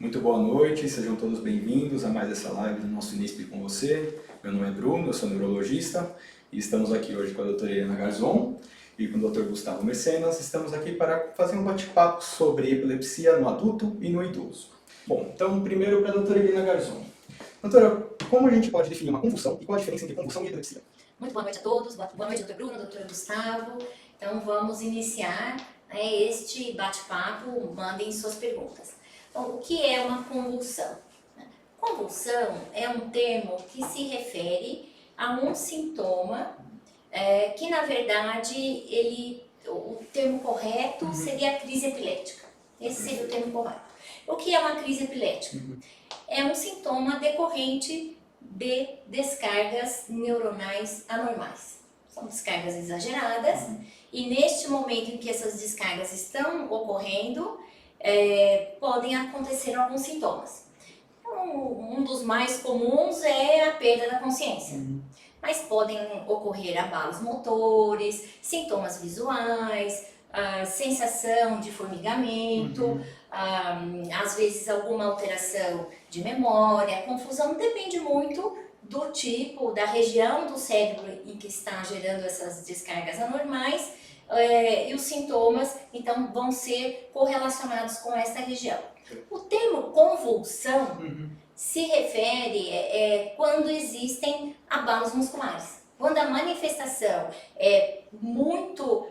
Muito boa noite, sejam todos bem-vindos a mais essa live do nosso INESP com você. Meu nome é Bruno, eu sou neurologista e estamos aqui hoje com a doutora Eliana Garzon e com o Dr. Gustavo Mecenas. Estamos aqui para fazer um bate-papo sobre epilepsia no adulto e no idoso. Bom, então primeiro para a doutora Eliana Garzon. Doutora, como a gente pode definir uma convulsão e qual a diferença entre convulsão e epilepsia? Muito boa noite a todos, boa noite Dr. Bruno, Dr. Gustavo. Então vamos iniciar este bate-papo, mandem suas perguntas. Então, o que é uma convulsão? Convulsão é um termo que se refere a um sintoma que, na verdade, o termo correto seria a crise epilética. Esse seria o termo correto. O que é uma crise epilética? É um sintoma decorrente de descargas neuronais anormais. São descargas exageradas e neste momento em que essas descargas estão ocorrendo, podem acontecer alguns sintomas. Então, um dos mais comuns é a perda da consciência, mas podem ocorrer abalos motores, sintomas visuais, sensação de formigamento, às vezes alguma alteração de memória, confusão, depende muito do tipo, da região do cérebro em que está gerando essas descargas anormais. E os sintomas, então, vão ser correlacionados com essa região. O termo convulsão se refere quando existem abalos musculares. Quando a manifestação é muito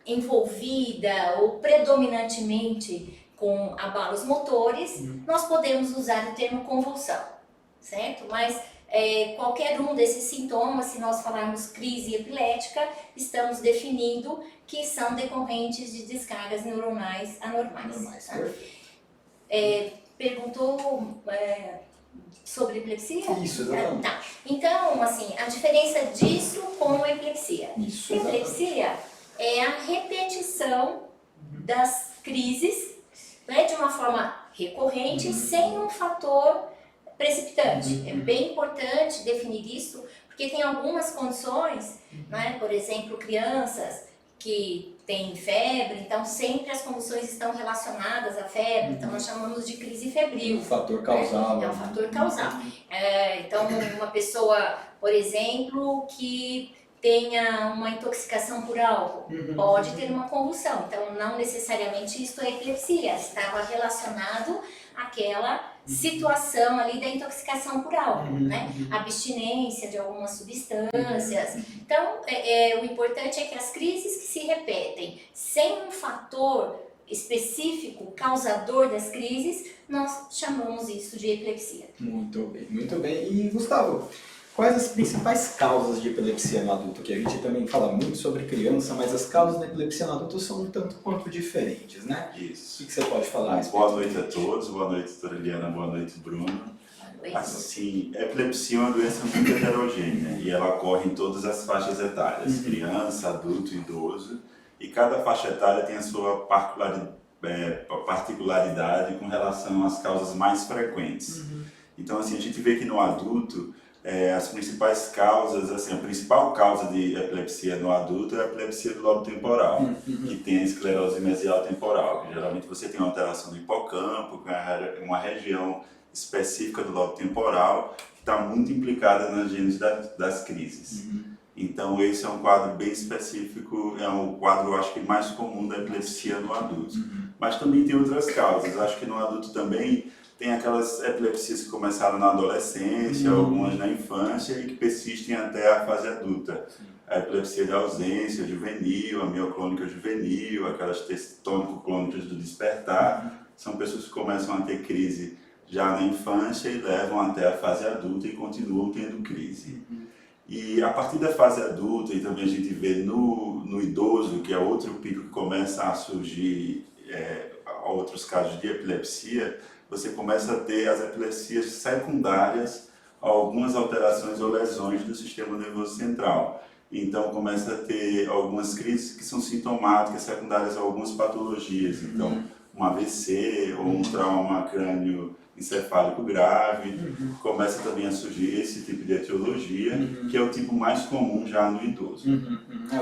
envolvida ou predominantemente com abalos motores, nós podemos usar o termo convulsão, certo? Mas qualquer um desses sintomas, se nós falarmos crise epilética, estamos definindo que são decorrentes de descargas neuronais anormais. Tá? Perguntou sobre epilepsia? Isso, exatamente. Tá. Então, assim, a diferença disso com a epilepsia. Isso, Epilepsia é a repetição das crises, né, de uma forma recorrente, sem um fator precipitante. É bem importante definir isso, porque tem algumas condições, né, por exemplo, crianças que têm febre, então sempre as convulsões estão relacionadas à febre, então nós chamamos de crise febril. Um fator causal. É um fator causal. Então, uma pessoa, por exemplo, que tenha uma intoxicação por álcool, pode ter uma convulsão. Então, não necessariamente isso é epilepsia, estava relacionado àquela situação ali da intoxicação por álcool, né? Abstinência de algumas substâncias. Então, o importante é que as crises que se repetem sem um fator específico, causador das crises, nós chamamos isso de epilepsia. Muito bem, muito bem. E Gustavo, quais as principais causas de epilepsia no adulto? Que a gente também fala muito sobre criança, mas as causas da epilepsia no adulto são um tanto quanto diferentes, né? Isso. O que você pode falar? Boa noite a todos, boa noite, doutora Eliana, boa noite, Bruno. Assim, a epilepsia é uma doença muito heterogênea e ela ocorre em todas as faixas etárias, criança, adulto, idoso, e cada faixa etária tem a sua particularidade com relação às causas mais frequentes. Então, assim, a gente vê que no adulto, as principais causas, assim, a principal causa de epilepsia no adulto é a epilepsia do lobo temporal, que tem a esclerose mesial temporal, que geralmente você tem uma alteração do hipocampo, que é uma região específica do lobo temporal, que está muito implicada na gênese das crises. Então, esse é um quadro bem específico, é um quadro, acho que, mais comum da epilepsia no adulto. Mas também tem outras causas, acho que no adulto também tem aquelas epilepsias que começaram na adolescência, algumas na infância e que persistem até a fase adulta. A epilepsia de ausência juvenil, a mioclônica juvenil, aquelas tônico-clônicas do despertar, são pessoas que começam a ter crise já na infância e levam até a fase adulta e continuam tendo crise. E a partir da fase adulta, e também a gente vê no idoso, que é outro pico que começa a surgir outros casos de epilepsia, você começa a ter as epilepsias secundárias a algumas alterações ou lesões do sistema nervoso central. Então começa a ter algumas crises que são sintomáticas secundárias a algumas patologias. Então, um AVC ou um trauma crânioencefálico grave, começa também a surgir esse tipo de etiologia, que é o tipo mais comum já no idoso.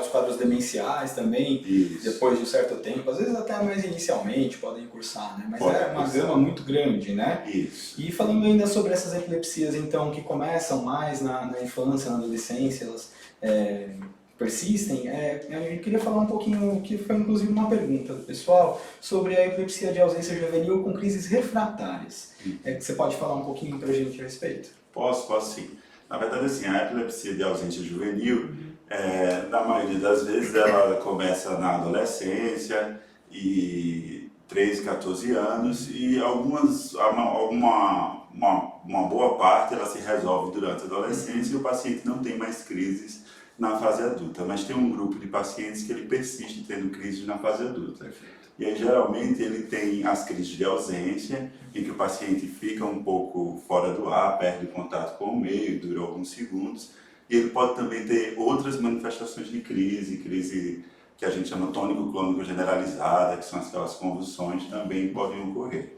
Os quadros demenciais também, Isso. depois de um certo tempo, às vezes até mais inicialmente podem cursar, né? Mas Pode é uma cursar. gama muito grande, né? Isso. E falando ainda sobre essas epilepsias, então, que começam mais na infância, na adolescência, elas persistem, eu queria falar um pouquinho, que foi inclusive uma pergunta do pessoal, sobre a epilepsia de ausência juvenil com crises refratárias. Você pode falar um pouquinho pra gente a respeito? Posso sim. Na verdade, assim, a epilepsia de ausência juvenil, na maioria das vezes, ela começa na adolescência, e 13, 14 anos, e uma boa parte ela se resolve durante a adolescência e o paciente não tem mais crises na fase adulta. Mas tem um grupo de pacientes que ele persiste tendo crises na fase adulta. E aí, geralmente, ele tem as crises de ausência, em que o paciente fica um pouco fora do ar, perde o contato com o meio, dura alguns segundos. E ele pode também ter outras manifestações de crise que a gente chama tônico-clônico generalizada, que são aquelas convulsões, também podem ocorrer.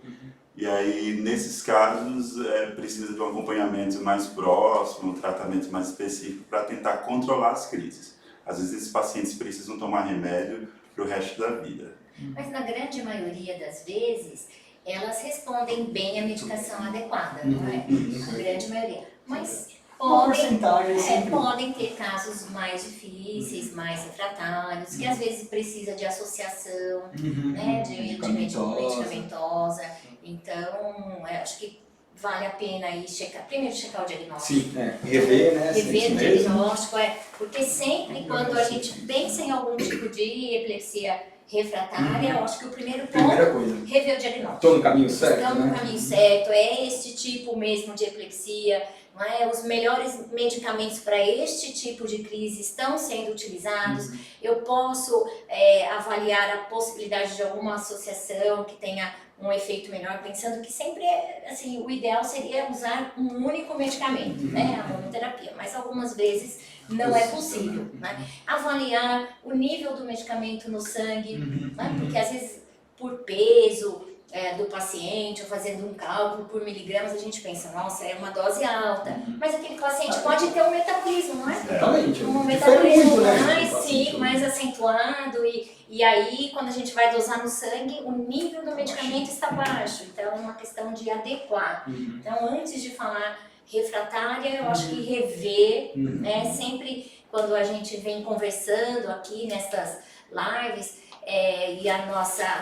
E aí, nesses casos, precisa de um acompanhamento mais próximo, um tratamento mais específico para tentar controlar as crises. Às vezes, esses pacientes precisam tomar remédio para o resto da vida. Mas na grande maioria das vezes, elas respondem bem à medicação adequada, não é? A grande maioria. Mas Uma porcentagem sempre. podem ter casos mais difíceis, mais refratários, que às vezes precisa de associação, né, de medicamentosa. Então, acho que vale a pena aí primeiro checar o diagnóstico. Sim, rever, né? Rever o diagnóstico, porque sempre quando a gente pensa em algum tipo de epilepsia refratária, eu acho que o primeiro ponto Primeira coisa. rever o diagnóstico. Estou no caminho certo, Estamos né? no caminho certo, é este tipo mesmo de epilepsia, não é? Os melhores medicamentos para este tipo de crise estão sendo utilizados. Eu posso avaliar a possibilidade de alguma associação que tenha um efeito melhor, pensando que sempre assim, o ideal seria usar um único medicamento, né? A monoterapia, mas algumas vezes não é possível, né? Avaliar o nível do medicamento no sangue, né? Porque às vezes por peso do paciente, ou fazendo um cálculo por miligramas, a gente pensa, nossa, é uma dose alta, mas aquele paciente pode ter um metabolismo, não é? Exatamente. Um Difere metabolismo muito, né, mais, do paciente. mais acentuado e aí quando a gente vai dosar no sangue, o nível do medicamento está baixo, então é uma questão de adequar. Então antes de falar refratária, eu acho que rever, né, sempre quando a gente vem conversando aqui nessas lives, e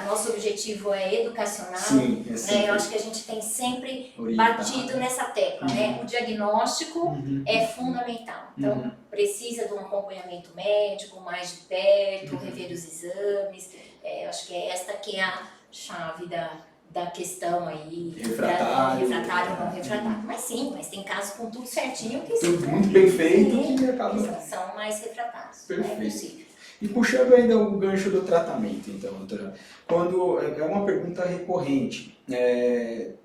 nosso objetivo é educacional, Sim, eu acho que a gente tem sempre orientar. batido nessa tecla, né? O diagnóstico é fundamental, então precisa de um acompanhamento médico mais de perto, rever os exames, eu acho que é esta que é a chave da questão aí, Refratário. refratário ou não refratário. Mas sim, mas tem casos com tudo certinho que Tudo muito bem feito sim, que acaba... são mais refratários, Perfeito. é possível. E puxando ainda o gancho do tratamento, então, doutora, quando é uma pergunta recorrente,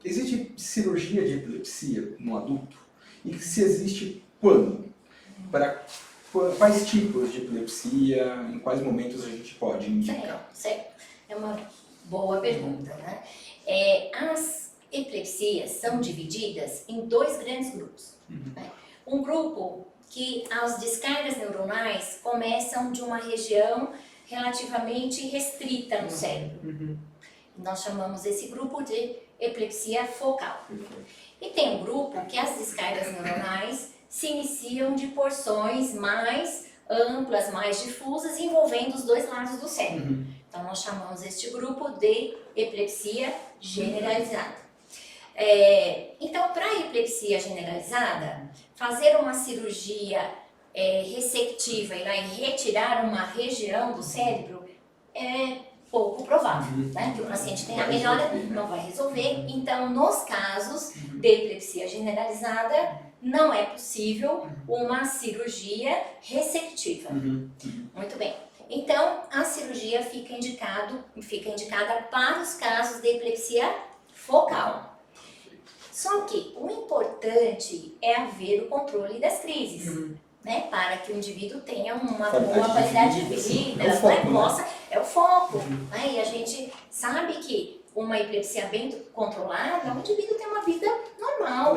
existe cirurgia de epilepsia no adulto? E se existe, quando? Para quais tipos de epilepsia, em quais momentos a gente pode indicar? Certo. É uma boa pergunta, né? As epilepsias são divididas em dois grandes grupos. Né? Um grupo que as descargas neuronais começam de uma região relativamente restrita no cérebro. Nós chamamos esse grupo de epilepsia focal. E tem um grupo que as descargas neuronais se iniciam de porções mais amplas, mais difusas, envolvendo os dois lados do cérebro. Então nós chamamos este grupo de epilepsia generalizada. Então, para a epilepsia generalizada, fazer uma cirurgia ressectiva e retirar uma região do cérebro é pouco provável, né? Que o paciente tenha melhora, não vai resolver. Então, nos casos de epilepsia generalizada, não é possível uma cirurgia ressectiva. Muito bem. Então, a cirurgia fica indicada para os casos de epilepsia focal. Só que o importante é haver o controle das crises, né? Para que o indivíduo tenha uma boa qualidade de vida, é o foco, é o foco. Né? E a gente sabe que uma epilepsia bem controlada, o indivíduo tem uma vida normal,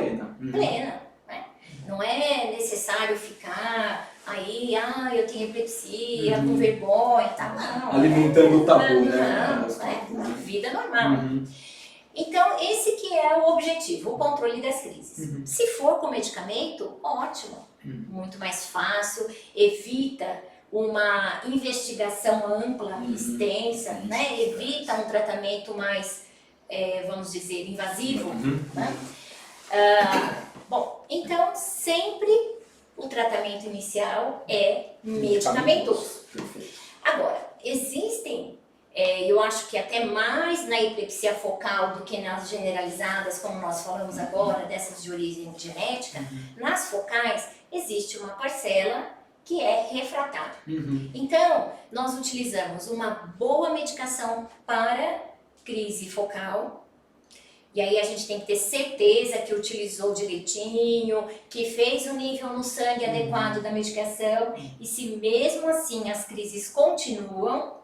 plena. Né? Não é necessário ficar aí, eu tenho epilepsia, com vergonha, tá? Não, alimentando o tabu, né? Vida normal. Então, esse que é o objetivo, o controle das crises. Se for com medicamento, ótimo, muito mais fácil, evita uma investigação ampla, extensa, né? Evita um tratamento mais, vamos dizer, invasivo. Né? Bom, então sempre o tratamento inicial é medicamentoso. Agora, existem, eu acho que até mais na epilepsia focal do que nas generalizadas, como nós falamos agora, dessas de origem genética, nas focais existe uma parcela que é refratária. Então, nós utilizamos uma boa medicação para crise focal, e aí a gente tem que ter certeza que utilizou direitinho, que fez o nível no sangue adequado da medicação, e se mesmo assim as crises continuam,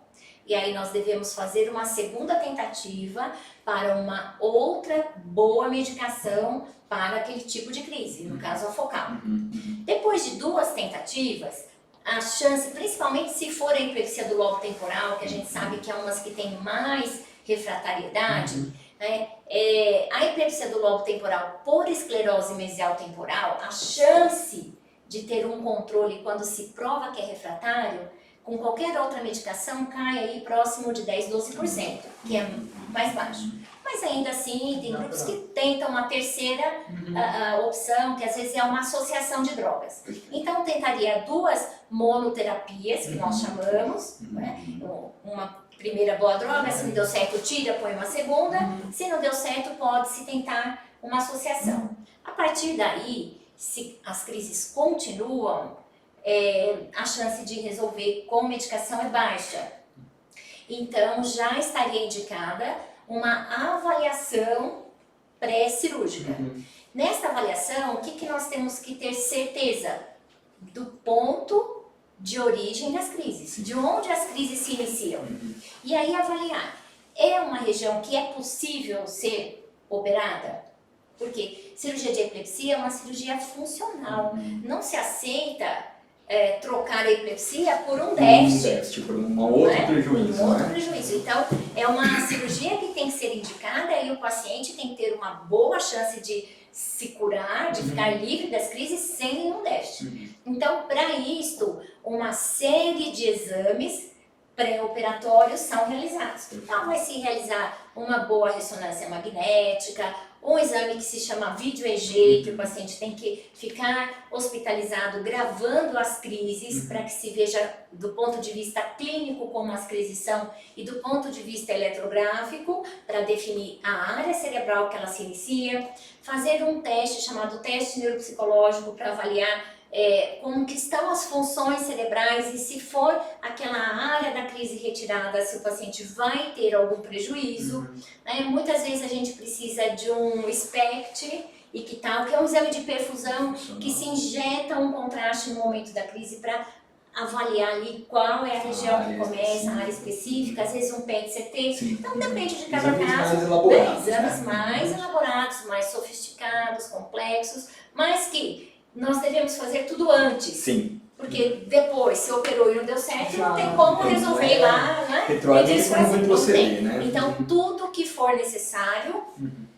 e aí nós devemos fazer uma segunda tentativa para uma outra boa medicação para aquele tipo de crise, no caso a focal. Depois de 2 tentativas, a chance, principalmente se for a epilepsia do lobo temporal, que a gente sabe que é umas que tem mais refratariedade, né? A epilepsia do lobo temporal por esclerose mesial temporal, a chance de ter um controle quando se prova que é refratário, com qualquer outra medicação cai aí próximo de 10, 12%, que é mais baixo. Mas ainda assim, tem grupos que tentam uma terceira opção, que às vezes é uma associação de drogas. Então, tentaria 2 monoterapias, que nós chamamos, né? Uma primeira boa droga, se não deu certo, tira, põe uma segunda. Se não deu certo, pode-se tentar uma associação. A partir daí, se as crises continuam, a chance de resolver com medicação é baixa. Então, já estaria indicada uma avaliação pré-cirúrgica. Nesta avaliação, o que nós temos que ter certeza? Do ponto de origem das crises, de onde as crises se iniciam. E aí avaliar, é uma região que é possível ser operada? Porque cirurgia de epilepsia é uma cirurgia funcional, não se aceita trocar a epilepsia por um déficit. Por um outro prejuízo. Um outro prejuízo. Então, é uma cirurgia que tem que ser indicada e o paciente tem que ter uma boa chance de se curar, de ficar livre das crises sem nenhum déficit. Então, para isto, uma série de exames pré-operatórios são realizados. Então, vai se realizar uma boa ressonância magnética, um exame que se chama vídeo EG, que o paciente tem que ficar hospitalizado gravando as crises para que se veja do ponto de vista clínico como as crises são e do ponto de vista eletrográfico para definir a área cerebral que ela se inicia, fazer um teste chamado teste neuropsicológico para avaliar como que estão as funções cerebrais e se for aquela área da crise retirada, se o paciente vai ter algum prejuízo. Né? Muitas vezes a gente precisa de um SPECT e que tal, que é um exame de perfusão que se injeta um contraste no momento da crise para avaliar ali qual é a região que começa, a área específica, às vezes um PET-CT. Então depende de cada caso. Exames mais elaborados, mais sofisticados, complexos, mas que nós devemos fazer tudo antes. Sim. Porque depois, se operou e não deu certo, não tem como resolver lá, né? Então, tudo que for necessário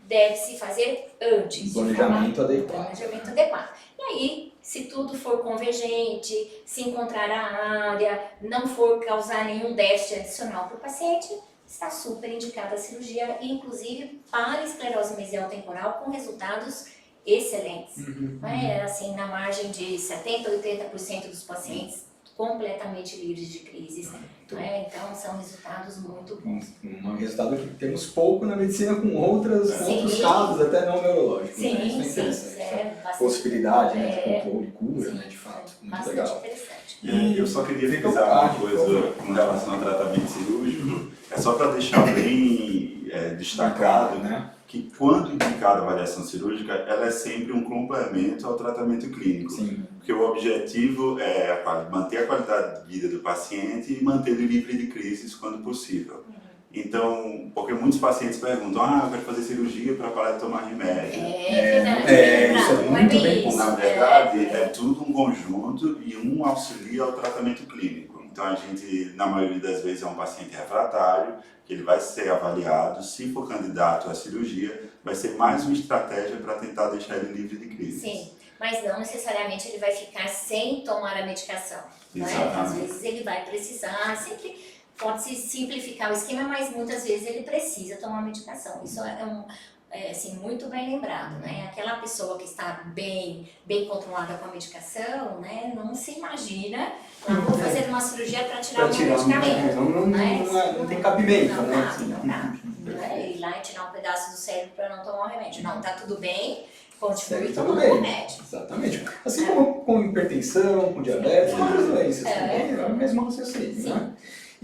deve-se fazer antes. Planejamento adequado. Planejamento adequado. E aí, se tudo for convergente, se encontrar a área, não for causar nenhum déficit adicional para o paciente, está super indicada a cirurgia, inclusive para esclerose mesial temporal, com resultados excelentes, assim, na margem de 70% a 80% dos pacientes completamente livres de crises, então são resultados muito bons. Um resultado que temos pouco na medicina com outros casos, até não neurológicos. Possibilidade de controle, cura, de fato, muito bastante legal. Interessante. E eu só queria frisar uma coisa com relação ao tratamento cirúrgico, só para deixar bem destacado, que quando indicada a avaliação cirúrgica, ela é sempre um complemento ao tratamento clínico. Sim. Porque o objetivo é manter a qualidade de vida do paciente e manter ele livre de crises quando possível. Então, porque muitos pacientes perguntam, eu quero fazer cirurgia para parar de tomar remédio. Isso é muito bem Na verdade, é tudo um conjunto e um auxilia ao tratamento clínico. Então, a gente, na maioria das vezes, é um paciente refratário, que ele vai ser avaliado, se for candidato à cirurgia, vai ser mais uma estratégia para tentar deixar ele livre de crise. Sim, mas não necessariamente ele vai ficar sem tomar a medicação. Né? Às vezes ele vai precisar, sempre pode-se simplificar o esquema, mas muitas vezes ele precisa tomar medicação. Isso assim, muito bem lembrado, né? Aquela pessoa que está bem controlada com a medicação, né? Não se imagina, vou fazer uma cirurgia para tirar o medicamento. Não tem cabimento, não né? Não dá. Ir lá e tirar um pedaço do cérebro para não tomar o remédio. Não, tá tudo bem, continue tomando o remédio. Exatamente. Assim como com hipertensão, com diabetes, outras doenças também, é o mesmo raciocínio, né?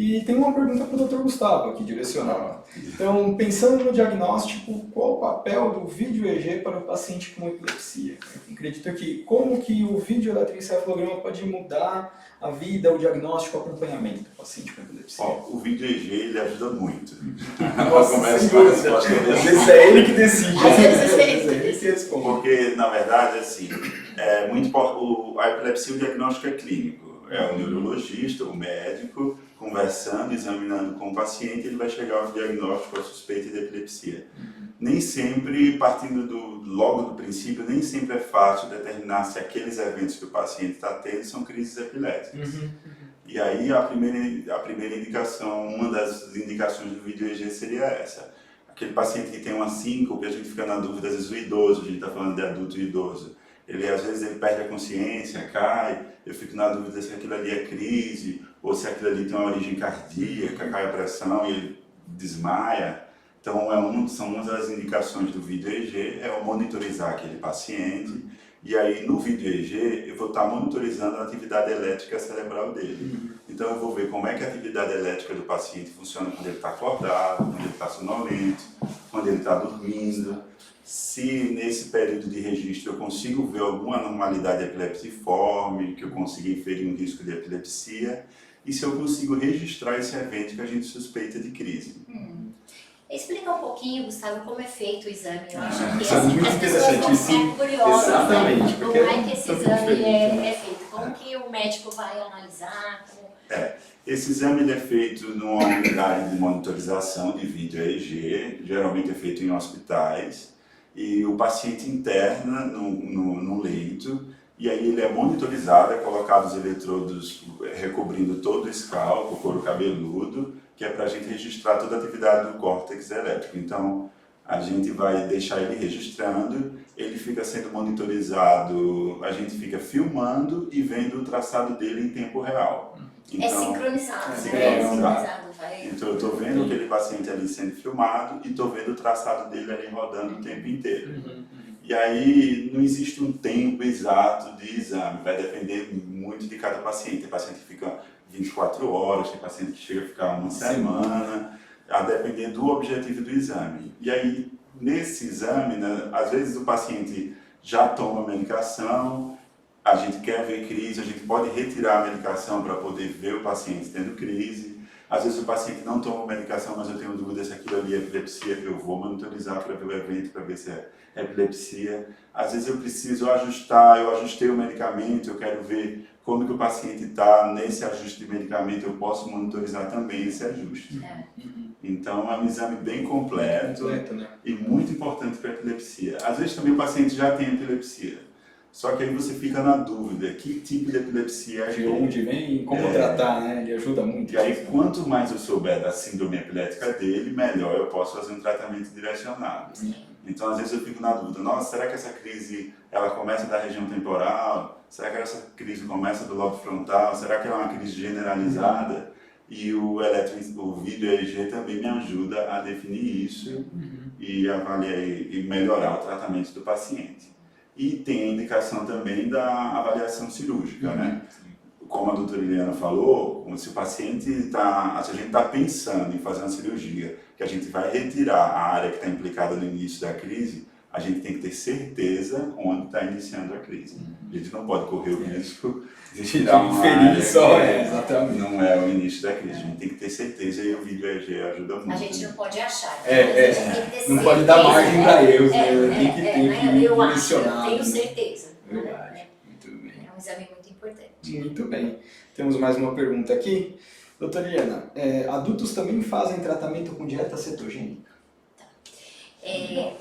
E tem uma pergunta para o Dr. Gustavo aqui, direcional. Então, pensando no diagnóstico, qual o papel do vídeo EEG para o paciente com epilepsia? Eu acredito que como que o vídeo eletroencefalograma pode mudar a vida, o diagnóstico, o acompanhamento do paciente com epilepsia? O vídeo EEG ele ajuda muito. Às vezes é ele que decide. Porque, na verdade, assim, a epilepsia, o diagnóstico é clínico. É o neurologista, o médico, conversando, examinando com o paciente, ele vai chegar ao diagnóstico, à suspeita de epilepsia. Nem sempre, partindo logo do princípio, nem sempre é fácil determinar se aqueles eventos que o paciente está tendo são crises epiléticas. E aí a primeira indicação, uma das indicações do vídeo EEG seria essa. Aquele paciente que tem uma síncope, a gente fica na dúvida, às vezes o idoso, a gente está falando de adulto e idoso. Às vezes ele perde a consciência, cai, eu fico na dúvida se aquilo ali é crise, ou se aquilo ali tem uma origem cardíaca, cai a pressão e ele desmaia. Então, são uma das indicações do vídeo EEG, é monitorizar aquele paciente, e aí no vídeo EEG eu vou estar monitorizando a atividade elétrica cerebral dele. Então eu vou ver como é que a atividade elétrica do paciente funciona quando ele está acordado, quando ele está sonolento, quando ele está dormindo. Se nesse período de registro eu consigo ver alguma anormalidade epileptiforme, que eu consiga inferir um risco de epilepsia, e se eu consigo registrar esse evento que a gente suspeita de crise. Explica um pouquinho, Gustavo, como é feito o exame. Eu acho que isso é muito as interessante. pessoas vão ficar curiosas, Exatamente, né? porque Como é que esse exame é feito? Como que o médico vai analisar? Esse exame ele é feito numa unidade de monitorização de vídeo EEG, geralmente é feito em hospitais, e o paciente interna no leito, e aí ele é monitorizado, é colocado os eletrodos recobrindo todo o escalpo, o couro cabeludo, que é para a gente registrar toda a atividade do córtex elétrico. Então, a gente vai deixar ele registrando, ele fica sendo monitorizado, a gente fica filmando e vendo o traçado dele em tempo real. Então, é sincronizado, né? Sincronizado. Então eu estou vendo aquele paciente ali sendo filmado e estou vendo o traçado dele ali rodando o tempo inteiro. E aí não existe um tempo exato de exame, vai depender muito de cada paciente. Tem paciente que fica 24 horas, tem paciente que chega a ficar uma semana, a depender do objetivo do exame. E aí, nesse exame, né, às vezes o paciente já toma medicação, a gente quer ver crise, a gente pode retirar a medicação para poder ver o paciente tendo crise. Às vezes o paciente não toma medicação, mas eu tenho dúvida se aquilo ali é epilepsia, eu vou monitorizar para ver o evento, para ver se é epilepsia. Às vezes eu preciso ajustar, eu ajustei o medicamento, eu quero ver como que o paciente está nesse ajuste de medicamento, eu posso monitorizar também esse ajuste. Então é um exame bem completo, né? E muito importante para epilepsia. Às vezes também o paciente já tem epilepsia. Só que aí você fica na dúvida, que tipo de epilepsia é? De onde vem, como tratar, né? Ele ajuda muito. E aí, quanto mais eu souber da síndrome epilética dele, melhor eu posso fazer um tratamento direcionado. Então, às vezes eu fico na dúvida, nossa, será que essa crise, ela começa da região temporal? Será que essa crise começa do lobo frontal? Será que ela é uma crise generalizada? E o vídeo EEG também me ajuda a definir isso e avaliar e melhorar o tratamento do paciente. E tem a indicação também da avaliação cirúrgica, né? Como a doutora Eliana falou, se a gente está pensando em fazer uma cirurgia, que a gente vai retirar a área que está implicada no início da crise, a gente tem que ter certeza onde está iniciando a crise. A gente não pode correr o risco de tirar uma inferir área só, que exatamente. não é o início da crise. A gente tem que ter certeza e o vídeo EEG ajuda muito. A gente não pode achar. É, a gente tem que ter não pode dar certeza, margem né? para erros, né? É, Tem que né? ir Eu acho, eu direcionado, tenho né? certeza. Verdade, Né? muito bem. É um exame muito importante. Muito bem. Temos mais uma pergunta aqui. Doutora Eliana, adultos também fazem tratamento com dieta cetogênica? Sim.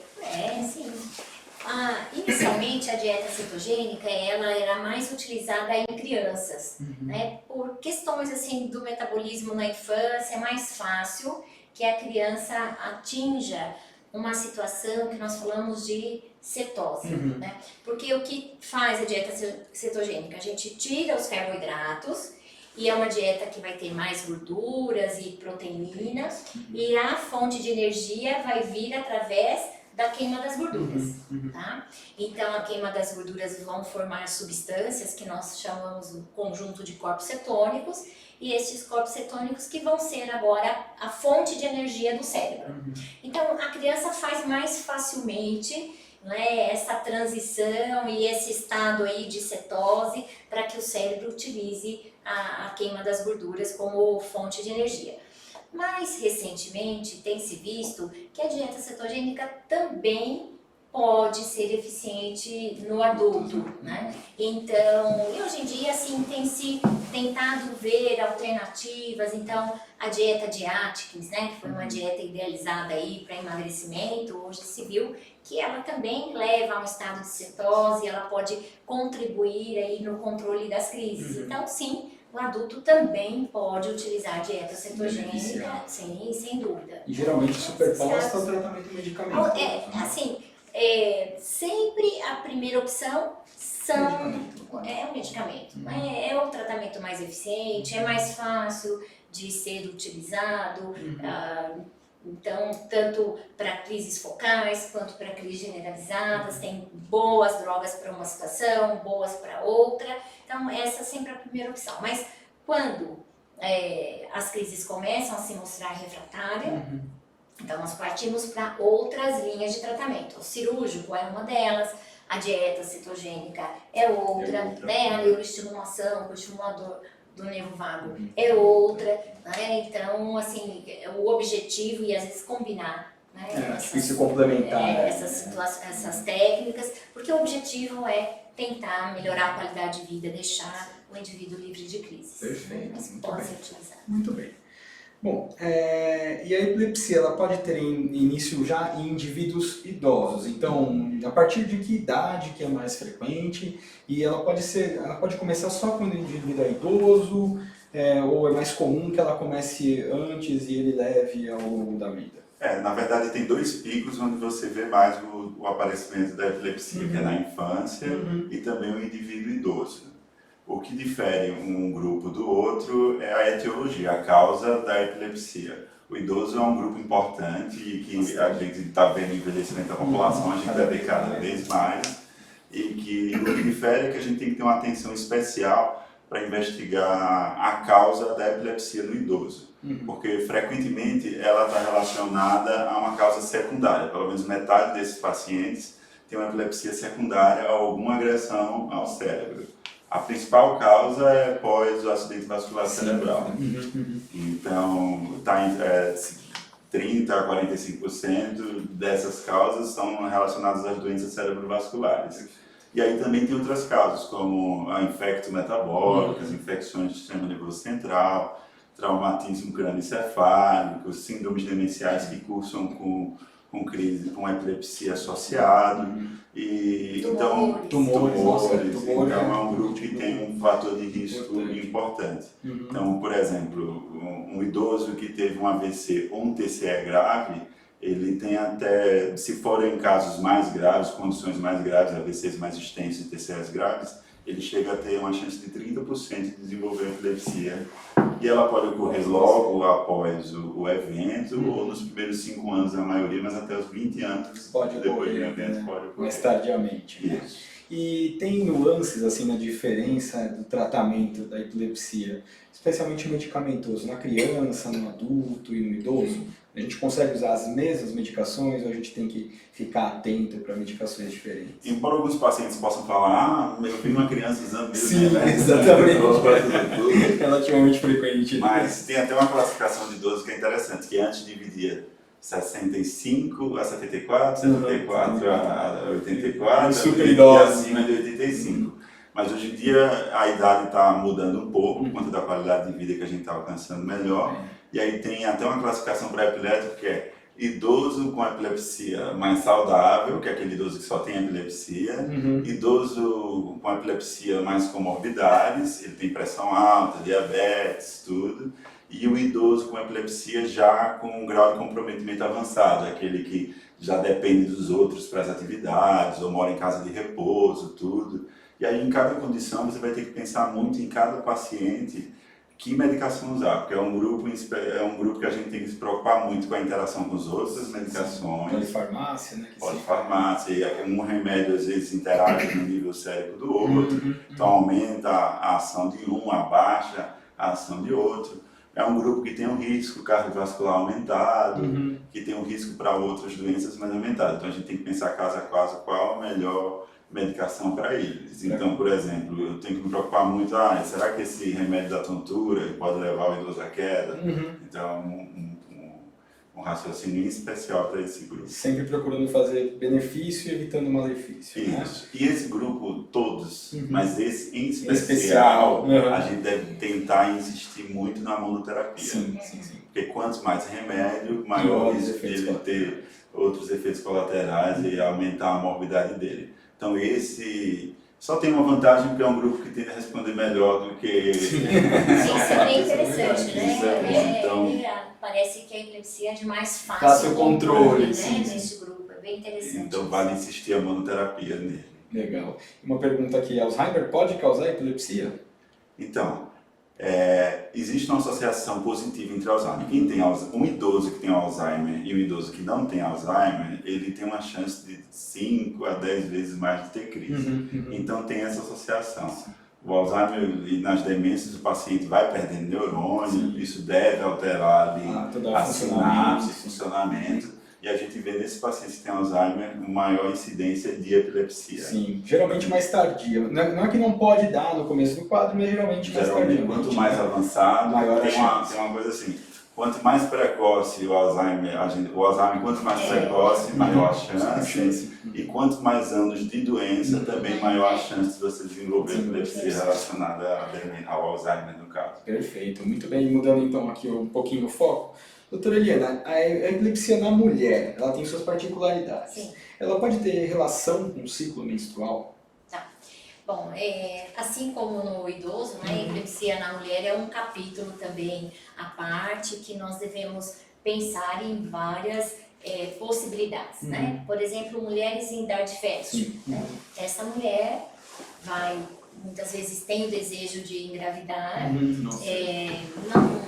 Inicialmente a dieta cetogênica ela era mais utilizada em crianças, né? Por questões assim do metabolismo na infância é mais fácil que a criança atinja uma situação que nós falamos de cetose, né? Porque o que faz a dieta cetogênica? A gente tira os carboidratos e é uma dieta que vai ter mais gorduras e proteínas e a fonte de energia vai vir através da queima das gorduras, tá? Então a queima das gorduras vão formar substâncias que nós chamamos de conjunto de corpos cetônicos e estes corpos cetônicos que vão ser agora a fonte de energia do cérebro. Então a criança faz mais facilmente, né, essa transição e esse estado aí de cetose para que o cérebro utilize a queima das gorduras como fonte de energia. Mais recentemente tem se visto que a dieta cetogênica também pode ser eficiente no adulto, né? Então, e hoje em dia assim tem se tentado ver alternativas. Então, a dieta de Atkins, né, que foi uma dieta idealizada aí para emagrecimento, hoje se viu que ela também leva a um estado de cetose, ela pode contribuir aí no controle das crises. Então, sim, o adulto também pode utilizar a dieta cetogênica, sim, sem dúvida. E geralmente superposta ao tratamento medicamentoso. Sempre a primeira opção é o medicamento. É o tratamento mais eficiente, é mais fácil de ser utilizado. Então, tanto para crises focais quanto para crises generalizadas, tem boas drogas para uma situação, boas para outra. Então, essa é sempre a primeira opção. Mas quando as crises começam a se mostrar refratárias, então nós partimos para outras linhas de tratamento. O cirúrgico é uma delas, a dieta cetogênica é outra, né? A neuroestimulação com o estimulador do nervo vago é outra, né? Então, assim, o objetivo e às vezes combinar, né? Acho que isso é complementar. Essas técnicas, porque o objetivo é tentar melhorar a qualidade de vida, deixar o indivíduo livre de crises. Perfeito, Mas muito pode bem. ser utilizado. Muito bem. Bom, e a epilepsia ela pode ter início já em indivíduos idosos. Então, a partir de que idade que é mais frequente? E ela pode começar só quando o indivíduo é idoso, ou é mais comum que ela comece antes e ele leve ao longo da vida? Na verdade tem dois picos onde você vê mais o aparecimento da epilepsia, que é na infância e também o indivíduo idoso. O que difere um grupo do outro é a etiologia, a causa da epilepsia. O idoso é um grupo importante e que a gente está vendo o envelhecimento da população, a gente vai ver cada vez mais. E que o que difere é que a gente tem que ter uma atenção especial para investigar a causa da epilepsia no idoso. Porque frequentemente ela está relacionada a uma causa secundária. Pelo menos metade desses pacientes tem uma epilepsia secundária a alguma agressão ao cérebro. A principal causa é pós o acidente vascular cerebral. Então, está em 30% a 45% dessas causas são relacionadas às doenças cerebrovasculares. E aí também tem outras causas, como a infecto metabólica, as infecções do sistema nervoso central, traumatismo crânioencefálico, síndromes demenciais que cursam com crise, com epilepsia associado. E tumores. Então é um grupo que tem um fator de risco importante. Então, por exemplo, um idoso que teve um AVC ou um TCE grave, ele tem até, se forem casos mais graves, condições mais graves, AVCs mais extensos e TCEs graves, ele chega a ter uma chance de 30% de desenvolver epilepsia. E ela pode ocorrer logo após o evento, ou nos primeiros 5 anos a maioria, mas até os 20 anos pode depois ocorrer, do evento pode ocorrer. Mais tardiamente. Isso. E tem nuances assim na diferença do tratamento da epilepsia, especialmente medicamentoso, na criança, no adulto e no idoso? A gente consegue usar as mesmas medicações ou a gente tem que ficar atento para medicações diferentes? Embora alguns pacientes possam falar, eu vi uma criança usando mesmo. Sim, né? exatamente. Relativamente frequente. Né? Mas tem até uma classificação de idosos que é interessante, que antes dividia 65 a 74, 74 a 84 Super e idosos. acima de 85. Mas hoje em dia a idade está mudando um pouco, por conta da qualidade de vida que a gente está alcançando melhor. E aí tem até uma classificação para epilético que é idoso com epilepsia mais saudável, que é aquele idoso que só tem epilepsia, idoso com epilepsia mais comorbidades, ele tem pressão alta, diabetes, tudo, e o idoso com epilepsia já com um grau de comprometimento avançado, aquele que já depende dos outros para as atividades, ou mora em casa de repouso, tudo. E aí em cada condição você vai ter que pensar muito em cada paciente que medicação usar, porque é um grupo que a gente tem que se preocupar muito com a interação com as outras medicações. Polifarmácia, né? Polifarmácia, um remédio às vezes interage no nível cérebro do outro, então aumenta a ação de um, abaixa a ação de outro. É um grupo que tem um risco cardiovascular aumentado, que tem um risco para outras doenças mais aumentadas. Então a gente tem que pensar caso a caso qual a melhor medicação para eles. Então, por exemplo, eu tenho que me preocupar muito, será que esse remédio da tontura pode levar o idoso à queda? Então, um raciocínio especial para esse grupo. Sempre procurando fazer benefício e evitando malefício. Isso. Né? E esse grupo, todos, mas esse em especial, a gente deve tentar insistir muito na monoterapia. Sim. Porque quanto mais remédio, maior risco dele ter outros efeitos colaterais e aumentar a morbidade dele. Então esse só tem uma vantagem porque é um grupo que tende a responder melhor do que... Sim, isso é bem interessante, né? Então, parece que a epilepsia é de mais fácil controle, né? sim. Nesse grupo, é bem interessante. Então vale insistir a monoterapia nele. Legal. Uma pergunta aqui, Alzheimer pode causar epilepsia? Então, existe uma associação positiva entre Alzheimer. Quem tem um idoso que tem Alzheimer e um idoso que não tem Alzheimer, ele tem uma chance de 5 a 10 vezes mais de ter crise. Então tem essa associação. O Alzheimer e nas demências o paciente vai perdendo neurônio, isso deve alterar ali a sinapse, funcionamento. E a gente vê nesses pacientes que têm Alzheimer uma maior incidência de epilepsia. Sim, geralmente mais tardia. Não é que não pode dar no começo do quadro, mas geralmente mais tardia. Quanto mais avançado, maior tem uma coisa assim, quanto mais precoce o Alzheimer quanto mais precoce, maior a chance. E quanto mais anos de doença, também maior a chance de você desenvolver epilepsia relacionada ao Alzheimer, no caso. Perfeito, muito bem. Mudando então aqui um pouquinho o foco. Doutora Eliana, a epilepsia na mulher, ela tem suas particularidades. Sim. Ela pode ter relação com o ciclo menstrual? Tá. Bom, assim como no idoso, né, a epilepsia na mulher é um capítulo também à parte que nós devemos pensar em várias possibilidades, né? Por exemplo, mulheres em idade fértil. Né? Essa mulher vai, muitas vezes, tem o desejo de engravidar,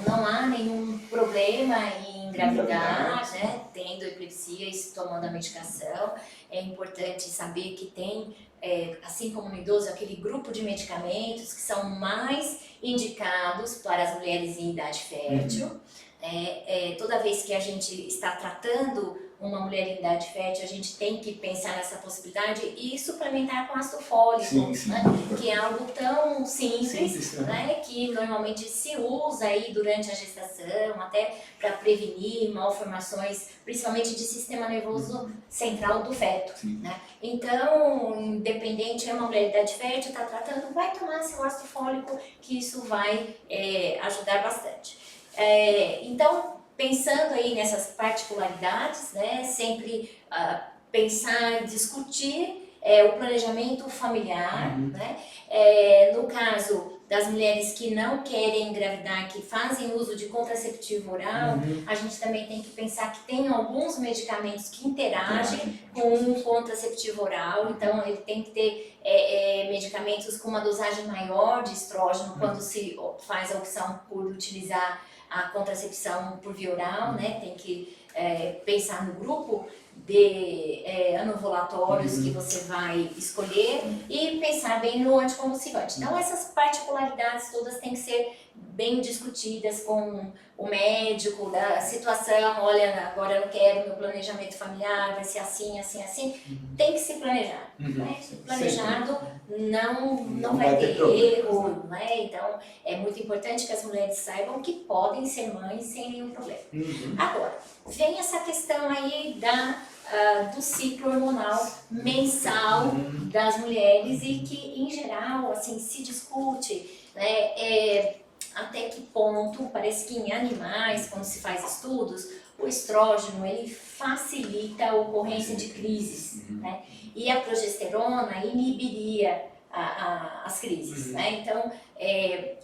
não há nenhum problema em engravidar, né? Tendo epilepsia e tomando a medicação. É importante saber que tem, assim como no idoso, aquele grupo de medicamentos que são mais indicados para as mulheres em idade fértil. Toda vez que a gente está tratando uma mulher em idade fértil, a gente tem que pensar nessa possibilidade e suplementar com ácido fólico, né? Que é algo tão simples, né? Que normalmente se usa aí durante a gestação, até para prevenir malformações, principalmente de sistema nervoso central do feto, né? Então, independente, é uma mulher em idade fértil, está tratando, vai tomar seu ácido fólico, que isso vai ajudar bastante. Então, pensando aí nessas particularidades, né, sempre pensar, discutir o planejamento familiar, né? No caso das mulheres que não querem engravidar, que fazem uso de contraceptivo oral, a gente também tem que pensar que tem alguns medicamentos que interagem com o contraceptivo oral, então ele tem que ter medicamentos com uma dosagem maior de estrógeno quando se faz a opção por utilizar a contracepção por via oral, né? Tem que pensar no grupo de anovulatórios que você vai escolher e pensar bem no anticonvulsivante. Então essas particularidades todas têm que ser bem discutidas com o médico da situação. Olha, agora eu não quero meu planejamento familiar, vai ser assim, assim, assim. Tem que se planejar. Né? Planejado não vai ter erro. Né? Então é muito importante que as mulheres saibam que podem ser mães sem nenhum problema. Agora, vem essa questão aí do ciclo hormonal mensal das mulheres e que, em geral, assim, se discute, né, até que ponto, parece que em animais, quando se faz estudos, o estrógeno ele facilita a ocorrência de crises, né? E a progesterona inibiria as crises, né? Então,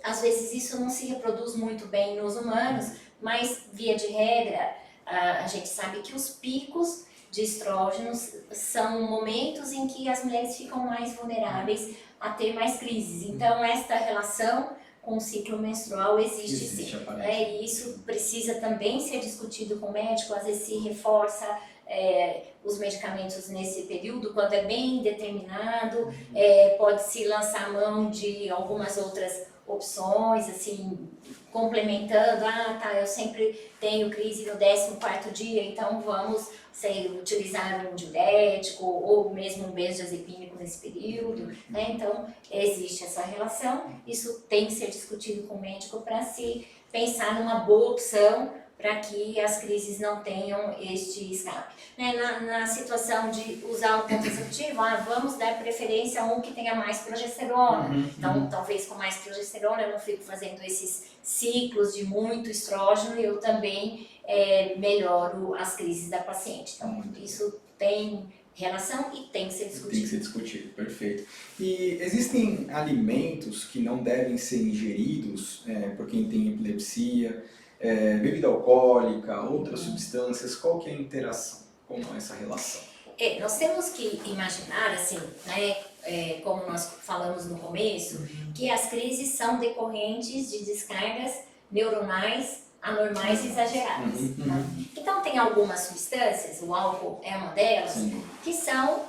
às vezes isso não se reproduz muito bem nos humanos, mas via de regra, a gente sabe que os picos de estrógenos são momentos em que as mulheres ficam mais vulneráveis a ter mais crises. Então, esta relação com o ciclo menstrual existe sim. E isso precisa também ser discutido com o médico, às vezes se reforça os medicamentos nesse período, quando é bem determinado, pode-se lançar mão de algumas outras opções, assim, complementando, eu sempre tenho crise no 14º dia, então vamos utilizar um diurético ou mesmo um benzodiazepínico nesse período, né? Então existe essa relação, isso tem que ser discutido com o médico para se pensar numa boa opção para que as crises não tenham este escape. Né? Na situação de usar o contraceptivo, vamos dar preferência a um que tenha mais progesterona. Então, talvez com mais progesterona eu não fico fazendo esses ciclos de muito estrógeno e eu também melhoro as crises da paciente. Então, isso tem relação e tem que ser discutido. Tem que ser discutido, perfeito. E existem alimentos que não devem ser ingeridos por quem tem epilepsia? Bebida alcoólica, outras substâncias, qual que é a interação? Como é essa relação? Nós temos que imaginar, assim, né, como nós falamos no começo, que as crises são decorrentes de descargas neuronais anormais e exageradas. Né? Então tem algumas substâncias, o álcool é uma delas, que são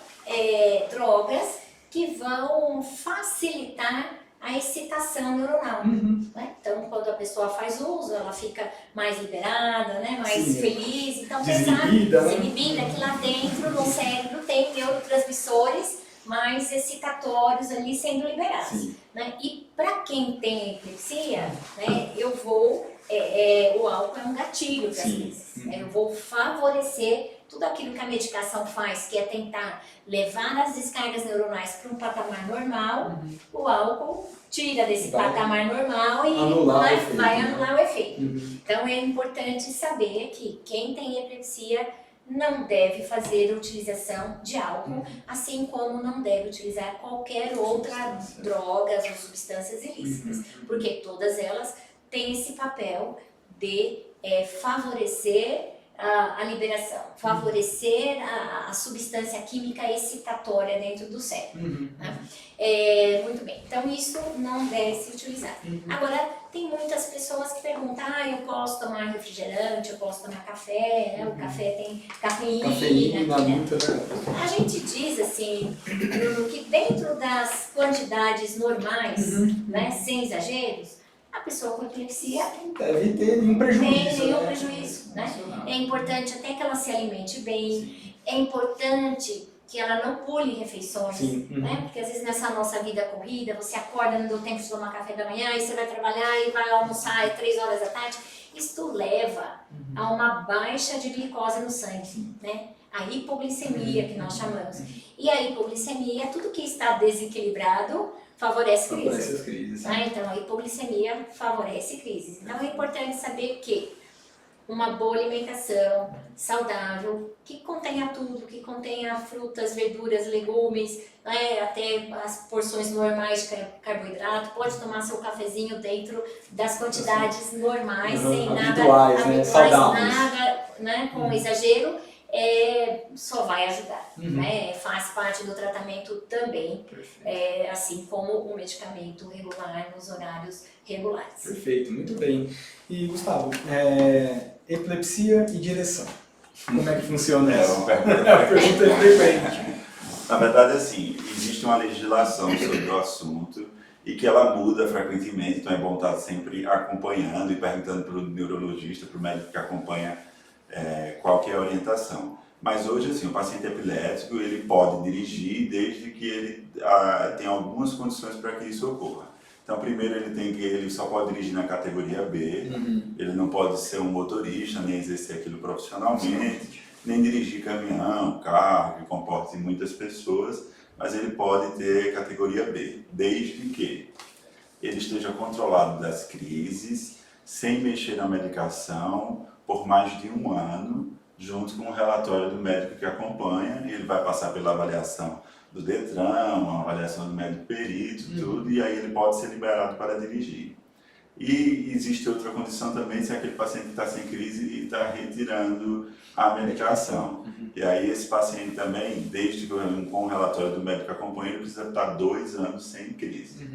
drogas que vão facilitar a excitação neuronal. Né? Então, quando a pessoa faz uso, ela fica mais liberada, né? Mais feliz. Então, desinibida, que lá dentro, no cérebro, tem neurotransmissores mais excitatórios ali sendo liberados. Né? E para quem tem epilepsia, né, o álcool é um gatilho para as crises. Eu vou favorecer tudo aquilo que a medicação faz, que é tentar levar as descargas neuronais para um patamar normal. O álcool tira desse patamar normal e vai anular o efeito. Então é importante saber que quem tem epilepsia não deve fazer a utilização de álcool, assim como não deve utilizar qualquer outra drogas ou substâncias ilícitas, porque todas elas têm esse papel de favorecer a liberação, favorecer a substância química excitatória dentro do cérebro. Né? Muito bem, então isso não deve se utilizar. Agora, tem muitas pessoas que perguntam, eu posso tomar refrigerante, eu posso tomar café, né? O café tem cafeína. Né? A gente diz assim, Bruno, que dentro das quantidades normais, né, sem exageros, a pessoa com epilepsia deve ter nenhum prejuízo. Né? É importante até que ela se alimente bem, é importante que ela não pule refeições, né? Porque às vezes nessa nossa vida corrida, você acorda, não deu tempo de tomar café da manhã, e você vai trabalhar e vai almoçar 3 horas da tarde. Isso leva a uma baixa de glicose no sangue, né? A hipoglicemia, que nós chamamos. E a hipoglicemia, tudo que está desequilibrado, favorece crises. Então, a hipoglicemia favorece crises. Então, é importante saber que uma boa alimentação saudável, que contenha tudo, que contenha frutas, verduras, legumes, né, até as porções normais de carboidrato, pode tomar seu cafezinho dentro das quantidades normais, sem nada habituais, nada, né, com exagero. Só vai ajudar, né? Faz parte do tratamento também, assim como o medicamento regular nos horários regulares. Perfeito, muito bem. E Gustavo, epilepsia e direção. Como é que funciona É isso? uma pergunta É uma pergunta frequente. Na verdade, assim, existe uma legislação sobre o assunto e que ela muda frequentemente, então é bom estar sempre acompanhando e perguntando para o neurologista, para o médico que acompanha qual que é a orientação. Mas hoje, assim, o paciente epilético, ele pode dirigir desde que ele tenha algumas condições para que isso ocorra. Então, primeiro ele só pode dirigir na categoria B, ele não pode ser um motorista, nem exercer aquilo profissionalmente, nem dirigir caminhão, carro, que comporte muitas pessoas, mas ele pode ter categoria B, desde que ele esteja controlado das crises, sem mexer na medicação, por mais de 1 ano, junto com o relatório do médico que acompanha, e ele vai passar pela avaliação do Detran, uma avaliação do médico perito, tudo, e aí ele pode ser liberado para dirigir. E existe outra condição também, se aquele paciente está sem crise e está retirando a medicação. E aí esse paciente também, desde com o relatório do médico acompanhante, precisa estar 2 anos sem crise.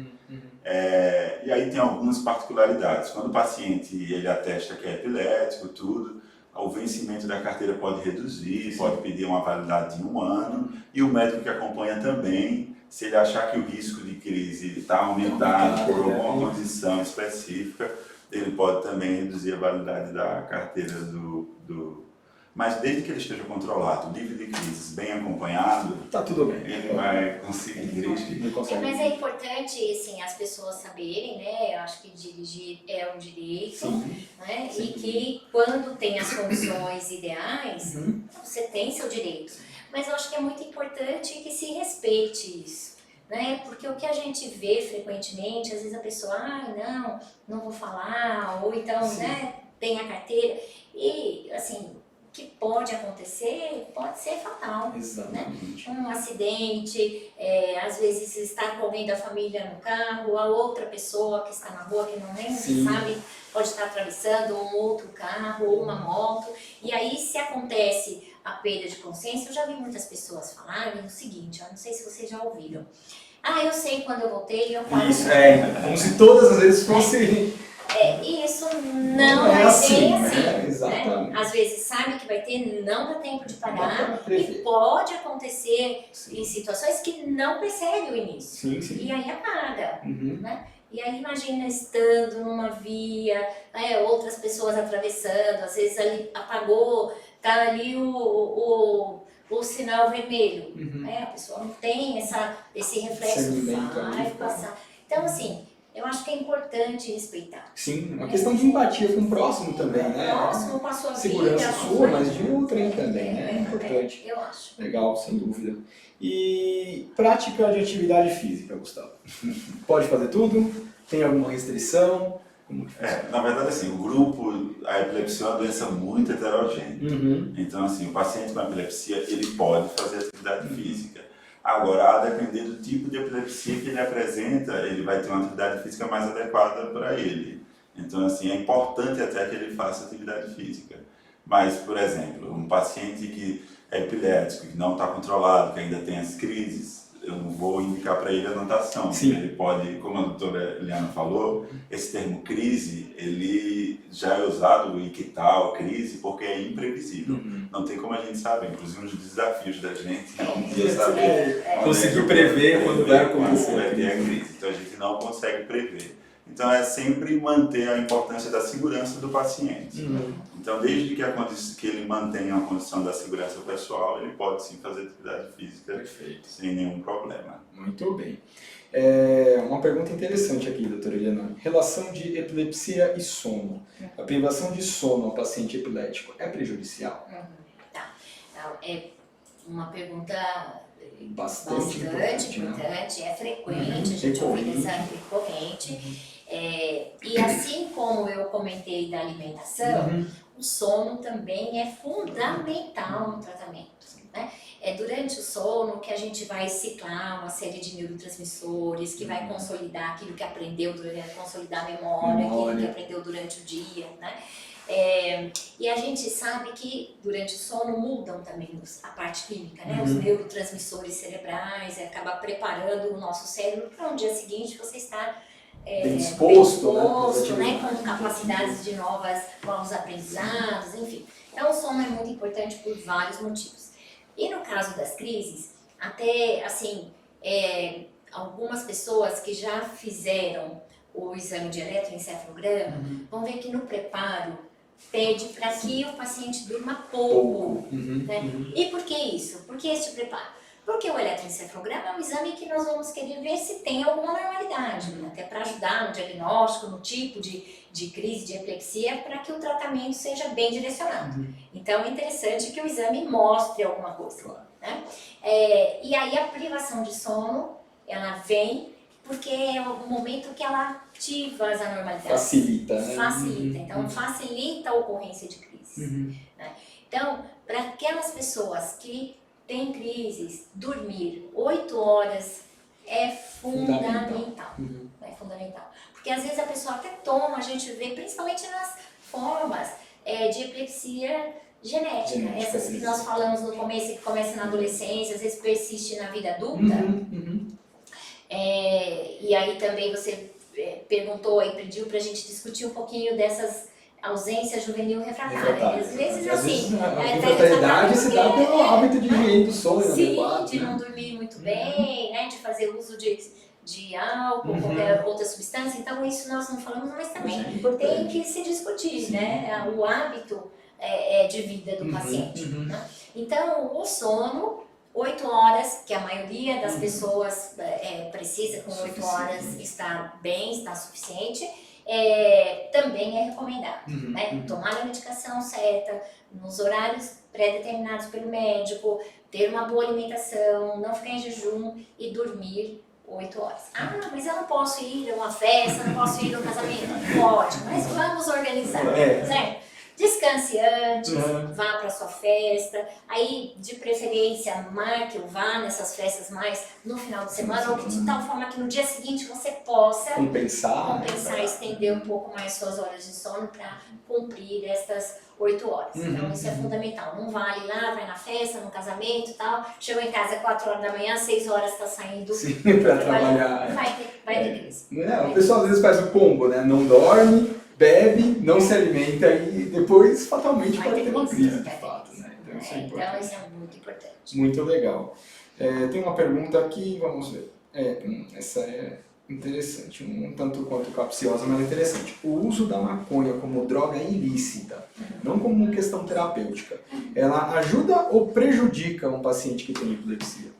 E aí tem algumas particularidades. Quando o paciente ele atesta que é epilético, tudo, o vencimento da carteira pode reduzir, pode pedir uma validade de 1 ano, e o médico que acompanha também, se ele achar que o risco de crise está aumentado por alguma condição específica, ele pode também reduzir a validade da carteira Mas desde que ele esteja controlado, livre de crises, bem acompanhado, Tá tudo bem. ele vai conseguir dirigir. Ele consegue. Mas é importante, assim, as pessoas saberem, né? Eu acho que dirigir é um direito, Sim. né? Sim. E que quando tem as condições ideais, você tem seu direito. Mas eu acho que é muito importante que se respeite isso, né? Porque o que a gente vê frequentemente, às vezes a pessoa, não vou falar, ou então, né, tem a carteira. E, assim, o que pode acontecer pode ser fatal. Exatamente. Um acidente, às vezes estar com alguém da família no carro, a outra pessoa que está na rua que não nem sabe, pode estar atravessando um outro carro ou uma moto. E aí, se acontece a perda de consciência, eu já vi muitas pessoas falarem o seguinte, eu não sei se vocês já ouviram. Eu sei quando eu voltei, eu falo... Isso, como se todas as vezes fosse... Isso não é vai assim, ser né? assim. Exatamente. Né? Às vezes sabe que vai ter, não dá tempo de Dá parar, pra prever. e pode acontecer em situações que não percebe o início. Sim. E aí apaga. Né? E aí imagina estando numa via, outras pessoas atravessando, às vezes ali apagou, tá ali o sinal vermelho. A pessoa não tem esse reflexo, vai passar. Então assim, eu acho que é importante respeitar. Sim, uma questão de empatia com o próximo também, né? O próximo com a sua Segurança vida, sua, mas de outrem também, né? É importante. Eu acho. Legal, sem dúvida. E prática de atividade física, Gustavo? Pode fazer tudo? Tem alguma restrição? Como que funciona? Na verdade, assim, a epilepsia é uma doença muito heterogênea. Então, assim, o paciente com epilepsia, ele pode fazer atividade física. Agora, a depender do tipo de epilepsia que ele apresenta, ele vai ter uma atividade física mais adequada para ele. Então, assim, é importante até que ele faça atividade física. Mas, por exemplo, um paciente que é epilético, que não está controlado, que ainda tem as crises, eu não vou indicar para ele a natação. Sim. Ele pode, como a doutora Eliana falou, esse termo crise, ele já é usado em ictal, crise, porque é imprevisível. Não tem como a gente saber, inclusive um dos desafios da gente é um dia saber conseguir prever quando vai acontecer. Vai ter a crise. Então a gente não consegue prever. Então é sempre manter a importância da segurança do paciente. Então desde que ele mantenha a condição da segurança pessoal, ele pode sim fazer atividade física. Perfeito. Sem nenhum problema. Muito bem. Uma pergunta interessante aqui, doutora Eliana. Relação de epilepsia e sono. A privação de sono ao paciente epilético é prejudicial? Tá. Então, é uma pergunta Bastante importante, né? é frequente, a gente ouve essa recorrente. E assim como eu comentei da alimentação, o sono também é fundamental no tratamento. Né? É durante o sono que a gente vai ciclar uma série de neurotransmissores que vai consolidar aquilo que aprendeu, consolidar a memória, aquilo que aprendeu durante o dia. Né? E a gente sabe que durante o sono mudam também a parte química, né? Os neurotransmissores cerebrais, acaba preparando o nosso cérebro para um dia seguinte você estar bem disposto, né? Com capacidades de novos aprendizados, enfim. Então, o sono é muito importante por vários motivos. E no caso das crises, até assim, algumas pessoas que já fizeram o exame de eletroencefalograma vão ver que no preparo pede para que o paciente durma pouco. Né? E por que isso? Por que este preparo? Porque o eletroencefalograma é um exame que nós vamos querer ver se tem alguma normalidade, até para ajudar no diagnóstico, no tipo de crise de epilepsia, para que o tratamento seja bem direcionado. Então é interessante que o exame mostre alguma coisa. Né? E aí a privação de sono, ela vem porque é o momento que ela ativa as anormalidades. Facilita, né? Facilita. Então facilita a ocorrência de crises. Né? Então, para aquelas pessoas que têm crises, dormir 8 horas é fundamental. É fundamental. Porque às vezes a pessoa até toma, a gente vê, principalmente nas formas de epilepsia genética. Essas que nós falamos no começo, que começa na adolescência, às vezes persiste na vida adulta. E aí também você perguntou e pediu pra gente discutir um pouquinho dessas ausências juvenil refratária. Às vezes assim, a infratalidade se dá pelo hábito de higiene do sono inadequado. Sim, de não dormir muito bem, né, de fazer uso de álcool, qualquer outra substância. Então isso nós não falamos, mas também tem que se discutir, né, o hábito de vida do paciente. Né? Então o sono, 8 horas, que a maioria das pessoas precisa, com 8 horas está bem, está suficiente, também é recomendado. Né? Tomar a medicação certa, nos horários pré-determinados pelo médico, ter uma boa alimentação, não ficar em jejum e dormir 8 horas. Ah, mas eu não posso ir a uma festa, não posso ir a um casamento. Pode, mas vamos organizar, certo? Descanse antes, vá para sua festa, aí de preferência marque ou vá nessas festas mais no final de semana, ou de tal forma que no dia seguinte você possa compensar, estender um pouco mais suas horas de sono para cumprir estas 8 horas. Então isso é fundamental. Não vale lá, vai na festa, no casamento e tal, chegou em casa 4 horas da manhã, 6 horas está saindo para trabalhar. Vai ter crise. O pessoal às vezes faz o combo, né? Não dorme, bebe, não se alimenta e depois fatalmente pode ter uma crise de fato. Né? Então isso é importante. Então isso é muito importante. Muito legal. Tem uma pergunta aqui, vamos ver. Essa é interessante, um tanto quanto capciosa, mas é interessante. O uso da maconha como droga ilícita, não como questão terapêutica, ela ajuda ou prejudica um paciente que tem epilepsia?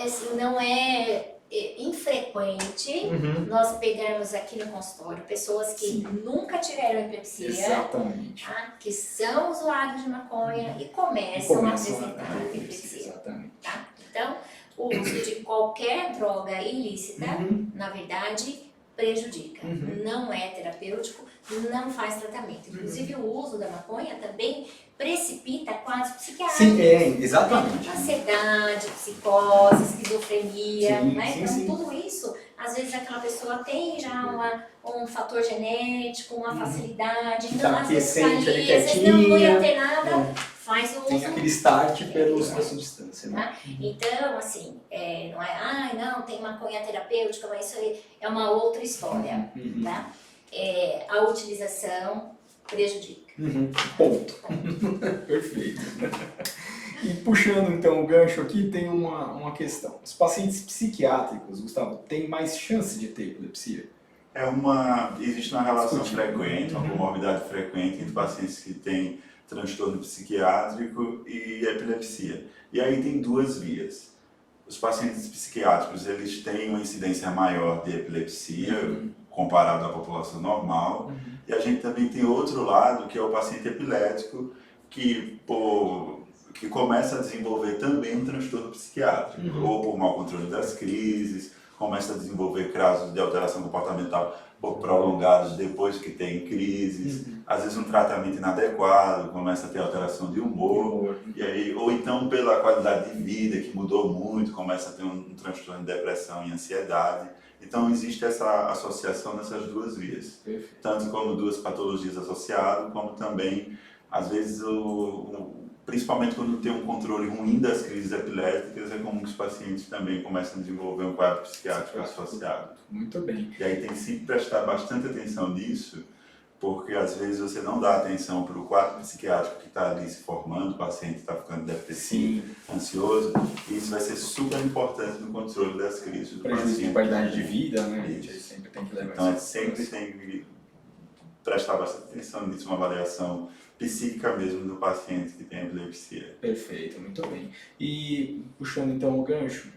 Assim, não é infrequente nós pegarmos aqui no consultório pessoas que nunca tiveram epilepsia, exatamente, tá? Que são usuários de maconha e começam a apresentar epilepsia. Exatamente. Tá? Então, o uso de qualquer droga ilícita, na verdade, prejudica. Não é terapêutico, não faz tratamento. Inclusive, o uso da maconha também precipita quadros psiquiátricos. Sim, exatamente. Ansiedade, psicose, esquizofrenia, Sim, né? sim, Então, sim. tudo isso, às vezes aquela pessoa tem já um fator genético, uma facilidade, então Tá às vezes aquecente, ali, ali às vezes não ia quietinha. ter nada, faz o Tem uso. aquele start pelo uso da substância. Né? Então, assim, não é, não, tem maconha terapêutica, mas isso aí é uma outra história, tá? A utilização prejudica. Ponto. Perfeito. E puxando então o gancho aqui, tem uma questão. Os pacientes psiquiátricos, Gustavo, têm mais chance de ter epilepsia? Existe uma relação frequente, uma comorbidade frequente entre pacientes que têm transtorno psiquiátrico e epilepsia. E aí tem duas vias. Os pacientes psiquiátricos, eles têm uma incidência maior de epilepsia comparado à população normal. E a gente também tem outro lado, que é o paciente epilético, que começa a desenvolver também um transtorno psiquiátrico, ou por mau controle das crises, começa a desenvolver casos de alteração comportamental prolongados depois que tem crises, às vezes um tratamento inadequado, começa a ter alteração de humor, e aí, ou então pela qualidade de vida que mudou muito, começa a ter um transtorno de depressão e ansiedade. Então existe essa associação nessas duas vias, tanto como duas patologias associadas, como também, às vezes, principalmente quando tem um controle ruim das crises epiléticas, é comum que os pacientes também começam a desenvolver um quadro psiquiátrico associado. Muito bem. E aí tem que se prestar bastante atenção nisso, porque às vezes você não dá atenção para o quadro psiquiátrico que está ali se formando, o paciente está ficando depressivo, ansioso, e isso vai ser super importante no controle das crises do Prejuízo de paciente. qualidade de vida, né? A gente sempre tem que levar Então, a gente isso. sempre tem que prestar bastante atenção nisso, uma avaliação psíquica mesmo do paciente que tem epilepsia. Perfeito, muito bem. E puxando então o gancho,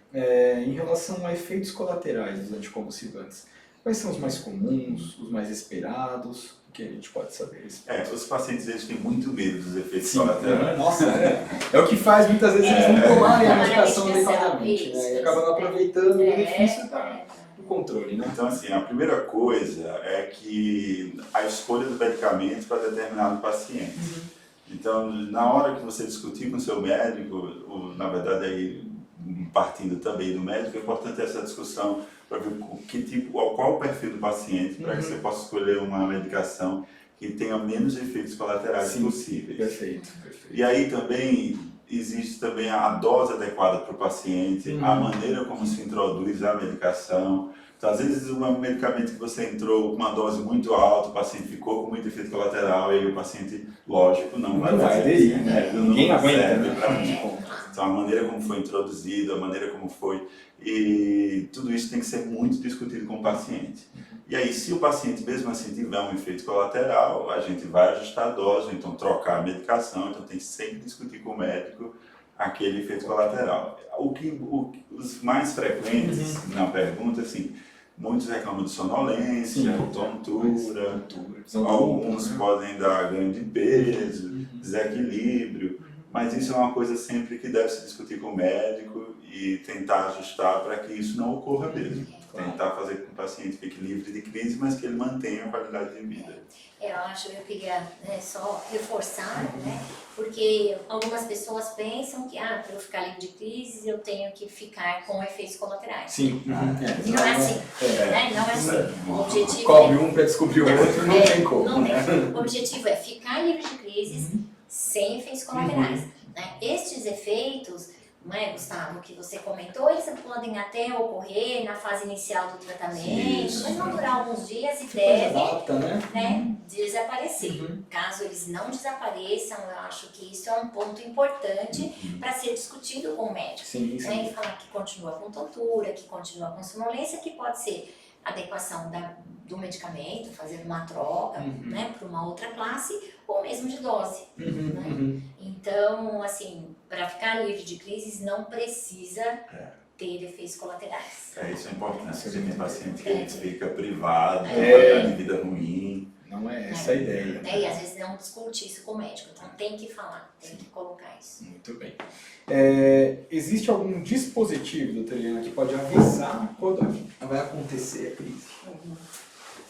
em relação a efeitos colaterais dos anticonvulsivantes, quais são os mais comuns, os mais esperados? O que a gente pode saber? Os pacientes eles têm muito medo dos efeitos Sim, colaterais. nossa, é o que faz muitas vezes eles não tomarem a medicação medicação, adequadamente, né? E isso, acabam não aproveitando o benefício é. do controle, né? Então, assim, a primeira coisa é que a escolha do medicamento para determinado paciente. Então, na hora que você discutir com o seu médico, na verdade, aí, partindo também do médico, é importante essa discussão para ver qual o perfil do paciente, para que você possa escolher uma medicação que tenha menos efeitos colaterais possíveis. Perfeito. E aí também existe também a dose adequada para o paciente, a maneira como se introduz a medicação. Então, às vezes, um medicamento que você entrou com uma dose muito alta, o paciente ficou com muito efeito colateral, e aí o paciente, lógico, não vai aderir, né? Ninguém aguenta, né? Então, a maneira como foi introduzido, a maneira como foi, e tudo isso tem que ser muito discutido com o paciente. E aí, se o paciente mesmo assim tiver um efeito colateral, a gente vai ajustar a dose, então trocar a medicação, então tem que sempre discutir com o médico aquele efeito colateral. Os mais frequentes na pergunta, assim, muitos reclamam de sonolência, tontura, alguns podem dar ganho de peso, desequilíbrio, mas isso é uma coisa sempre que deve se discutir com o médico e tentar ajustar para que isso não ocorra mesmo. Tentar fazer com que o paciente fique livre de crise, mas que ele mantenha a qualidade de vida. Eu queria só reforçar, né? Porque algumas pessoas pensam que para eu ficar livre de crises eu tenho que ficar com efeitos colaterais. Sim. E não é assim. Né? Não é assim. O objetivo cobre um para descobrir o outro, não tem como. Não tem. O objetivo é ficar livre de crises sem efeitos colaterais. Né? Estes efeitos, não é, Gustavo, que você comentou, eles podem até ocorrer na fase inicial do tratamento, mas vão durar alguns dias e devem desaparecer. Caso eles não desapareçam, eu acho que isso é um ponto importante para ser discutido com o médico. Né? E falar que continua com tontura, que continua com sonolência, que pode ser adequação do medicamento, fazer uma troca né, para uma outra classe, ou mesmo de dose. Né? Então, assim, para ficar livre de crises não precisa ter efeitos colaterais. Isso é importante. Você tem paciente que fica privado, tem uma qualidade de vida ruim. Não é essa a ideia. E às vezes não discute isso com o médico, então tem que falar, tem que colocar isso. Muito bem. Existe algum dispositivo, doutora Eliana, que pode avisar quando vai acontecer a crise?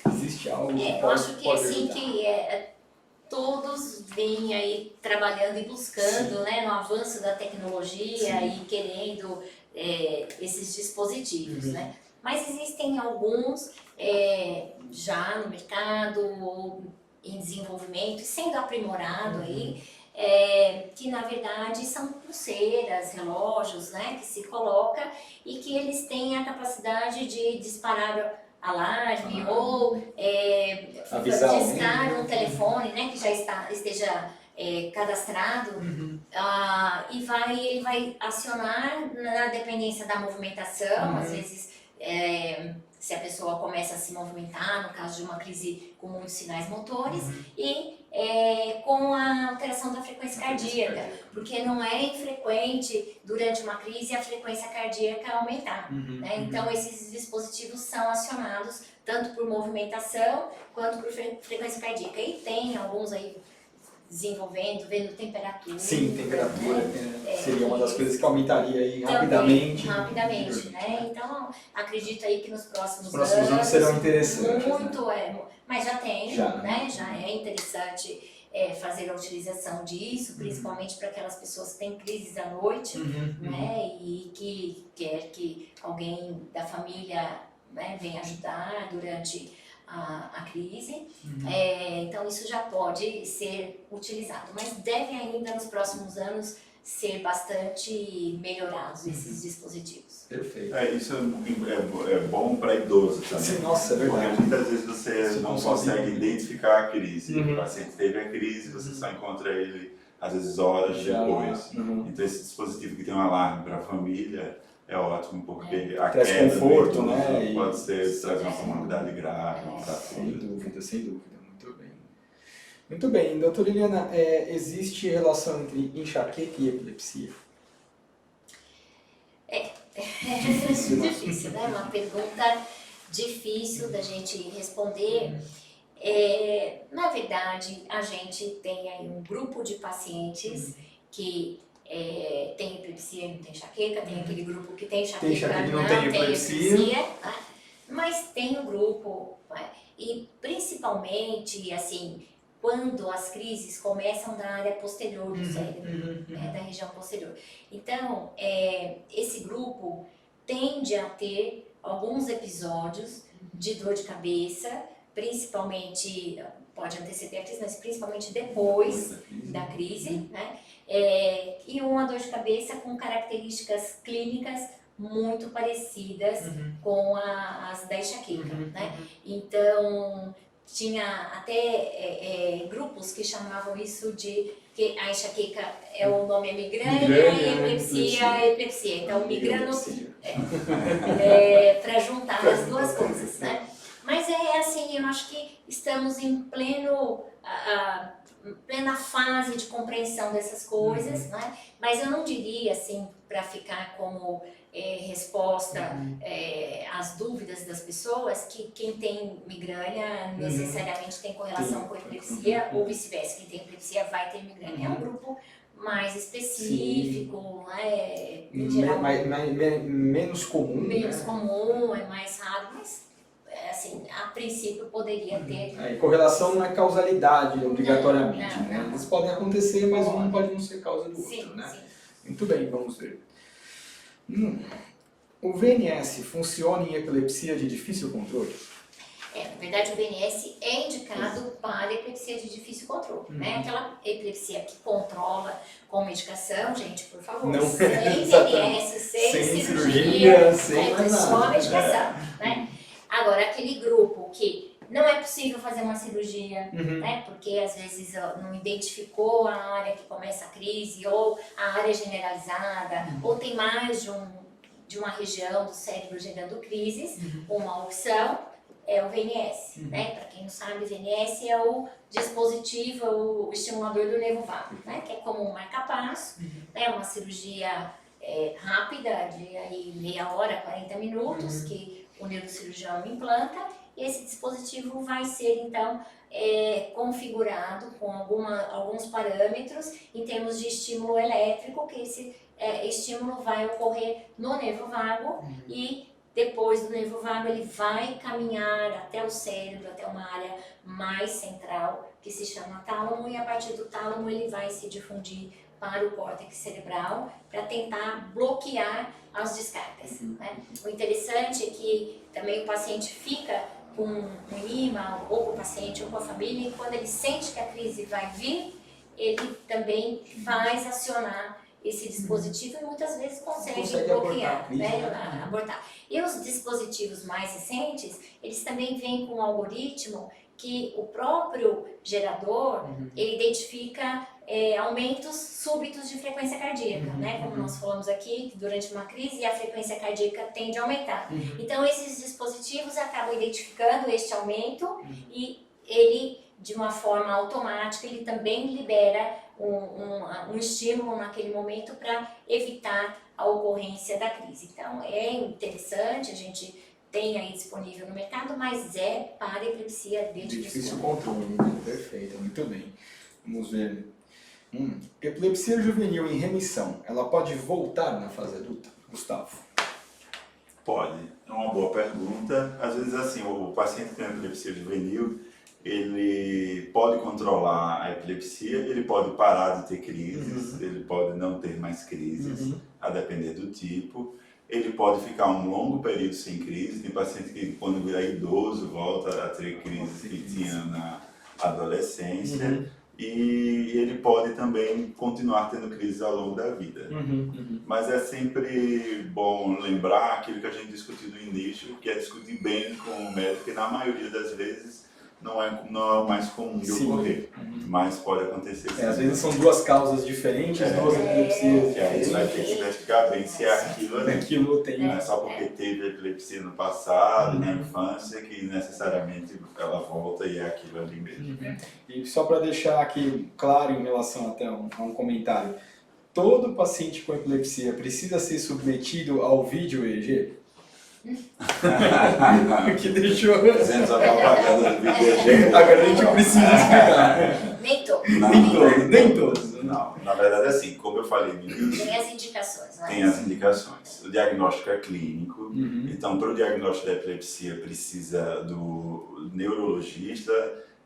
Existe algo que eu acho que assim ajudar? que todos vêm aí trabalhando e buscando né, no avanço da tecnologia e querendo esses dispositivos, né? Mas existem alguns já no mercado ou em desenvolvimento e sendo aprimorado aí, que na verdade são pulseiras, relógios, né, que se coloca e que eles têm a capacidade de disparar alarme ou discar um telefone, né, que já esteja cadastrado e ele vai acionar na dependência da movimentação, às vezes se a pessoa começa a se movimentar, no caso de uma crise com muitos sinais motores, e com a alteração da frequência cardíaca, porque não é infrequente durante uma crise a frequência cardíaca aumentar. Né? Então esses dispositivos são acionados tanto por movimentação quanto por frequência cardíaca. E tem alguns aí desenvolvendo, vendo temperatura. Sim, temperatura seria uma das coisas que aumentaria aí rapidamente. Rapidamente, né? Então, acredito aí que nos próximos anos serão interessantes. Muito, mas já tem, né? Já é interessante fazer a utilização disso, principalmente para aquelas pessoas que têm crises à noite, né? E que quer que alguém da família venha ajudar durante a crise, então isso já pode ser utilizado, mas deve ainda nos próximos anos ser bastante melhorados, esses dispositivos. Perfeito. Isso é bom para idoso também. Sim, nossa, é Porque verdade. muitas vezes você não consegue identificar a crise. Uhum. O paciente teve a crise, você só encontra ele, às vezes, horas depois. Uhum. Então, esse dispositivo que tem um alarme para a família é ótimo, porque a Traz queda do conforto, idoso né? pode trazer uma comorbidade grave, uma Sem fratura. dúvida, sem dúvida. Muito bem. Muito bem. Doutora Eliana, existe relação entre enxaqueca e epilepsia? Difícil, né? Uma pergunta difícil da gente responder. Na verdade, a gente tem aí um grupo de pacientes que tem epilepsia e não tem enxaqueca, tem aquele grupo que tem enxaqueca e não tem epilepsia. né? Mas tem um grupo, né? E principalmente, assim, quando as crises começam da área posterior do cérebro, né, da região posterior. Então, esse grupo tende a ter alguns episódios de dor de cabeça, principalmente, pode anteceder a crise, mas principalmente depois da crise, né? E uma dor de cabeça com características clínicas muito parecidas com as da enxaqueca, né? Então, tinha até grupos que chamavam isso de que a enxaqueca o nome é migrânia e a epilepsia é epilepsia. Então, migrano para juntar as duas coisas, né? Mas assim, eu acho que estamos em plena fase de compreensão dessas coisas, né? Mas eu não diria, assim, para ficar como resposta às dúvidas das pessoas, que quem tem migrânia necessariamente tem correlação com epilepsia, ou vice-versa, quem tem epilepsia vai ter migrânia. É um grupo mais específico, né? Em geral, menos comum. Menos comum, é mais raro, mas assim, a princípio poderia ter. Correlação não é causalidade obrigatoriamente, não. né? Eles podem acontecer, mas um pode não ser causa do Sim, outro, né? sim. Muito bem, vamos ver. O VNS funciona em epilepsia de difícil controle? Na verdade, o VNS é indicado para epilepsia de difícil controle, né? Aquela epilepsia que controla com medicação, gente, por favor, Não, sem VNS, sem cirurgia, sem mais só nada. medicação, né? Agora, aquele grupo que não é possível fazer uma cirurgia, né? Porque às vezes não identificou a área que começa a crise, ou a área generalizada, ou tem mais de uma região do cérebro gerando crises, uma opção é o VNS, né? Para quem não sabe, o VNS é o dispositivo, o estimulador do nervo vago, né? Que é como um marca-passo, né? Uma cirurgia rápida, de aí meia hora, 40 minutos, que o neurocirurgião implanta, e esse dispositivo vai ser, então, configurado com alguns parâmetros em termos de estímulo elétrico, que esse estímulo vai ocorrer no nervo vago e depois do nervo vago ele vai caminhar até o cérebro, até uma área mais central, que se chama tálamo, e a partir do tálamo ele vai se difundir para o córtex cerebral para tentar bloquear as descargas, né? O interessante é que também o paciente fica com um imã, ou com o paciente ou com a família, e quando ele sente que a crise vai vir, ele também faz acionar esse dispositivo e muitas vezes consegue bloquear, abortar, né? Abortar. E os dispositivos mais recentes, eles também vêm com um algoritmo que o próprio gerador, ele identifica aumentos súbitos de frequência cardíaca, né? Como nós falamos aqui, que durante uma crise a frequência cardíaca tende a aumentar. Então esses dispositivos acabam identificando este aumento e ele, de uma forma automática, ele também libera um estímulo naquele momento para evitar a ocorrência da crise. Então é interessante, a gente tem aí disponível no mercado, mas é para epilepsia de difícil controle. Perfeito, muito bem. Vamos ver. Epilepsia juvenil em remissão, ela pode voltar na fase adulta? Gustavo? Pode, é uma boa pergunta. Às vezes, assim, o paciente que tem epilepsia juvenil, ele pode controlar a epilepsia, ele pode parar de ter crises, ele pode não ter mais crises, a depender do tipo. Ele pode ficar um longo período sem crise. Tem paciente que, quando vira idoso, volta a ter crises que tinha na adolescência. e ele pode também continuar tendo crises ao longo da vida. Mas é sempre bom lembrar aquilo que a gente discutiu no início, que é discutir bem com o médico, que na maioria das vezes não é o mais comum de ocorrer, mas pode acontecer sim. Às vezes são duas causas diferentes, duas epilepsias Que aí você vai ter que investigar bem se é aquilo ali. Aquilo tem... Não é só porque teve epilepsia no passado, na infância, que necessariamente ela volta e é aquilo ali mesmo. E só para deixar aqui claro em relação até a um comentário, todo paciente com epilepsia precisa ser submetido ao vídeo EEG? Que deixou... Fizemos a propaganda do vídeo. Agora a gente precisa explicar. Nem todos. Não, na verdade assim, como eu falei no início, Tem as indicações, né? tem as indicações. O diagnóstico é clínico, então para o diagnóstico da epilepsia precisa do neurologista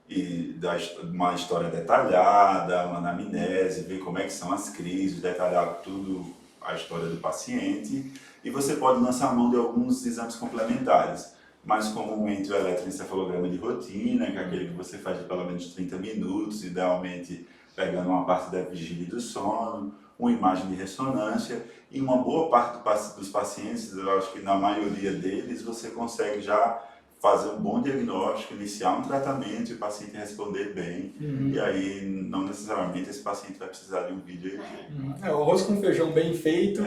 e uma história detalhada, uma anamnese, ver como é que são as crises, detalhar tudo a história do paciente, e você pode lançar mão de alguns exames complementares, mais comumente o eletroencefalograma de rotina, que é aquele que você faz de pelo menos 30 minutos, idealmente pegando uma parte da vigília e do sono, uma imagem de ressonância, e uma boa parte dos pacientes, eu acho que na maioria deles, você consegue já fazer um bom diagnóstico, iniciar um tratamento e o paciente responder bem, e aí não necessariamente esse paciente vai precisar de um vídeo EEG. O arroz com feijão bem feito,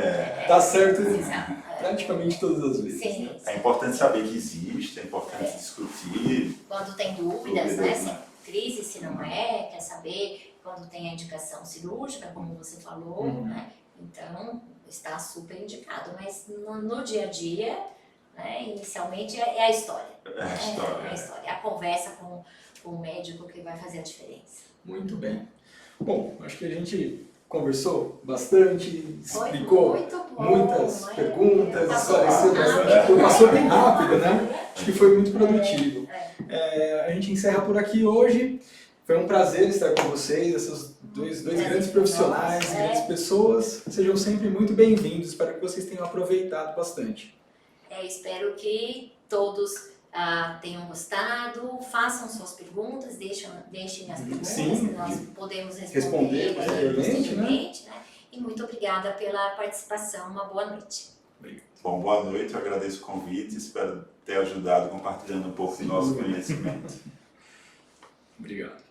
tá certo Exato. praticamente todas as vezes. Sim, Né? É importante saber que existe, é importante discutir. Quando tem dúvidas, né? Se é crise, se não é, quer saber quando tem a indicação cirúrgica, como você falou, né? Então, está super indicado. Mas no dia a dia, né, inicialmente, é a história. É a história. É a história. É a conversa com o médico que vai fazer a diferença. Muito bem. Bom, acho que a gente conversou bastante, Foi explicou muito bom, muitas né? perguntas, Passou esclareceu rápido. bastante, passou bem rápido, né? Acho que foi muito produtivo. A gente encerra por aqui hoje. Foi um prazer estar com vocês, esses dois grandes profissionais, grandes pessoas. Sejam sempre muito bem-vindos, espero que vocês tenham aproveitado bastante. Espero que todos tenham gostado, façam suas perguntas, deixem as perguntas, Sim, que nós podemos responder posteriormente, né? E muito obrigada pela participação, uma boa noite. Bom, boa noite, eu agradeço o convite, espero ter ajudado compartilhando um pouco do nosso conhecimento. Obrigado.